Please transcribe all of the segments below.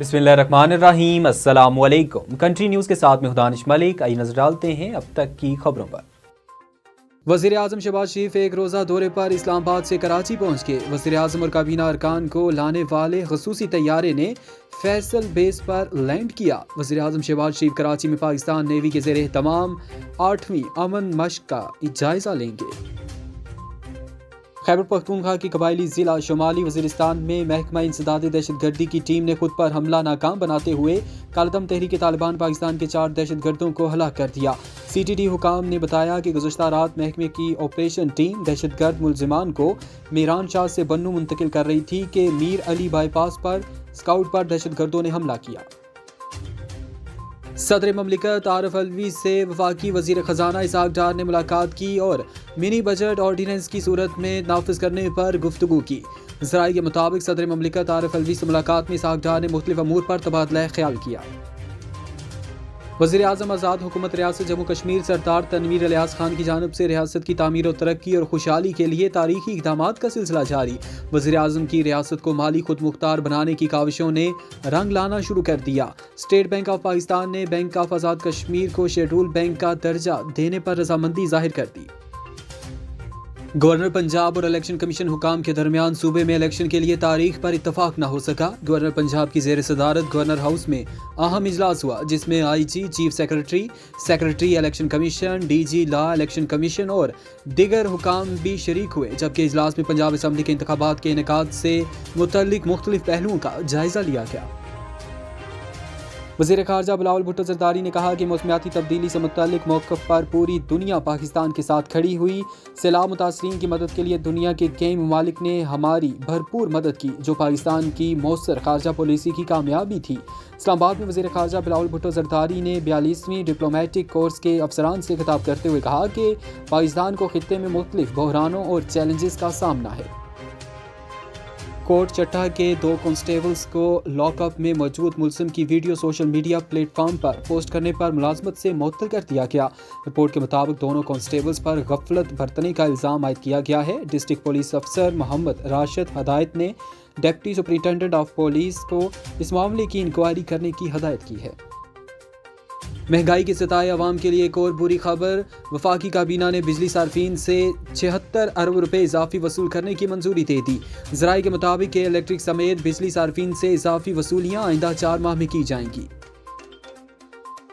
बिस्मिल्लाहिर्रहमानिर्रहीम। अस्सलाम वालेकुम। कंट्री न्यूज़ के साथ में दानिश मलिक। आइए नजर डालते हैं अब तक की खबरों पर। वज़ीर आज़म शहबाज शरीफ एक रोज़ा दौरे पर इस्लामाबाद से कराची पहुँच गए। वज़ीर आज़म और काबीना अरकान को लाने वाले खसूसी तैयारे ने फैसल बेस पर लैंड किया। वज़ीर आज़म शहबाज शरीफ कराची में पाकिस्तान नेवी के ज़ेर तमाम 8वीं अमन मश्क का जायज़ा लेंगे। खैबर पख्तूनख्वा की कबायली ज़िला शुमाली वज़ीरिस्तान में महकमा इंसदाद दहशतगर्दी की टीम ने खुद पर हमला नाकाम बनाते हुए कालदम तहरीक तालिबान पाकिस्तान के 4 दहशतगर्दों को हलाक कर दिया। CTD हुकाम ने बताया कि गुज़श्ता रात महकमे की ऑपरेशन टीम दहशतगर्द मुलजिमान को मीरान शाह से बन्नू मुंतकिल कर रही थी कि मीर अली बाईपास पर स्काउट पर दहशतगर्दों ने हमला किया। सदर ममलिकत आरिफ अलवी से वफाकी वज़ीर ख़जाना इसहाक डार ने मुलाकात की और मिनी बजट ऑर्डिनेंस की सूरत में नाफिज करने पर गुफ्तगू की। ज़राए के मुताबिक सदर ममलिकत आरिफ अलवी से मुलाकात में इसहाक डार ने मुख्तलिफ अमूर पर तबादला ख्याल किया। वज़ीर आज़म आज़ाद हुकूमत रियासत जम्मू कश्मीर सरदार तनवीर इलियास खान की जानिब से रियासत की तामीर और तरक्की और खुशहाली के लिए तारीखी इक़दामात का सिलसिला जारी। वज़ीर आज़म की रियासत को माली खुद मुख्तार बनाने की काविशों ने रंग लाना शुरू कर दिया। स्टेट बैंक ऑफ पाकिस्तान ने बैंक ऑफ आज़ाद कश्मीर को शेड्यूल बैंक का दर्जा देने पर रजामंदी जाहिर कर दी। गवर्नर पंजाब और इलेक्शन कमीशन हुकाम के दरमियान सूबे में इलेक्शन के लिए तारीख पर इत्तफाक न हो सका। गवर्नर पंजाब की ज़ेर सदारत गवर्नर हाउस में अहम इजलास हुआ, जिसमें IG, chief secretary election commission, DG law election commission और दिगर हुकाम भी शरीक हुए। जबकि इजलास में पंजाब असम्बली के इंतखाबात के इनेकाद से मुतल्लिक मुख्तलिफ पहलुओं का जायजा लिया गया। वज़ीर ख़ारजा बिलावल भुट्टो ज़रदारी ने कहा कि मौसमियाती तब्दीली से मुतल्लिक मौक़िफ़ पर पूरी दुनिया पाकिस्तान के साथ खड़ी हुई। सैलाब मुतासरीन की मदद के लिए दुनिया के कई ममालिक ने हमारी भरपूर मदद की, जो पाकिस्तान की मौसर ख़ारजा पॉलिसी की कामयाबी थी। इस्लामाबाद में वज़ीर ख़ारजा बिलावल भुट्टो ज़रदारी ने 42वीं डिप्लोमेटिक कोर्स के अफसरान से खिताब करते हुए कहा कि पाकिस्तान को खित्ते में मुख्तलिफ बहरानों और चैलेंजेस का सामना है। कोट चट्टा के 2 कांस्टेबल्स को लॉकअप में मौजूद मुलजिम की वीडियो सोशल मीडिया प्लेटफॉर्म पर पोस्ट करने पर मुलाजमत से मुअत्तल कर दिया गया। रिपोर्ट के मुताबिक दोनों कांस्टेबल्स पर गफलत बरतने का इल्ज़ाम आयद किया गया है। डिस्ट्रिक्ट पुलिस अफसर मोहम्मद राशिद हदायत ने डिप्टी सुपरिटेंडेंट ऑफ पुलिस को इस मामले की इंक्वायरी करने की हदायत की है। महंगाई के सताए अवाम के लिए एक और बुरी खबर। वफाकी काबीना ने बिजली सार्फिन से 76 अरब रुपए इजाफी वसूल करने की मंजूरी दे दी। ज़राए के मुताबिक इलेक्ट्रिक समेत बिजली सार्फिन से इजाफी वसूलियाँ आइंदा 4 माह में की जाएंगी।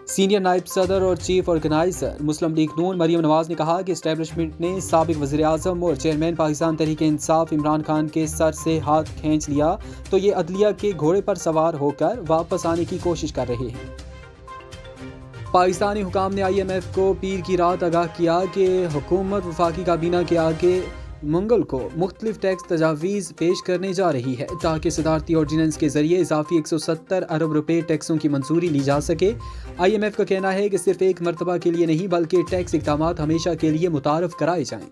सीनियर नायब सदर और चीफ ऑर्गेनाइजर मुस्लिम लीग नून मरियम नवाज ने कहा कि एस्टेब्लिशमेंट ने साबिक वज़ीर आज़म और चेयरमैन पाकिस्तान तहरीक इंसाफ इमरान खान के सर से हाथ खींच लिया तो ये अदलिया के घोड़े पर सवार होकर वापस आने की कोशिश कर रहे हैं। पाकिस्तानी हुकाम ने IMF को पीर की रात आगाह किया कि हुकूमत वफाकी काबीना के आगे मंगल को मुख्तलिफ टैक्स तजावीज़ पेश करने जा रही है ताकि सदारती ऑर्डिनेंस के जरिए इजाफी 170 अरब रुपए टैक्सों की मंजूरी ली जा सके। IMF का कहना है कि सिर्फ एक मरतबा के लिए नहीं बल्कि टैक्स इक़दामात हमेशा के लिए मुतारफ कराए जाएं।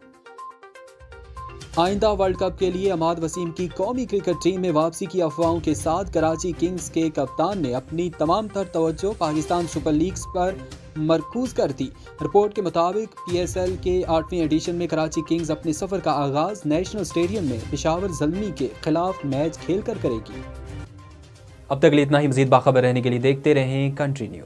आइंदा वर्ल्ड कप के लिए अमाद वसीम की कौमी क्रिकेट टीम में वापसी की अफवाहों के साथ कराची किंग्स के कप्तान ने अपनी तमाम तर तवज्जो पाकिस्तान सुपर लीग्स पर मरकूज कर दी। रिपोर्ट के मुताबिक PSL के 8वें एडिशन में कराची किंग्स अपने सफर का आगाज नेशनल स्टेडियम में पेशावर ज़ल्मी के खिलाफ मैच खेल कर करेगी। अब तक इतना ही। मजीद बाखबर रहने के लिए देखते रहें कंट्री न्यूज़।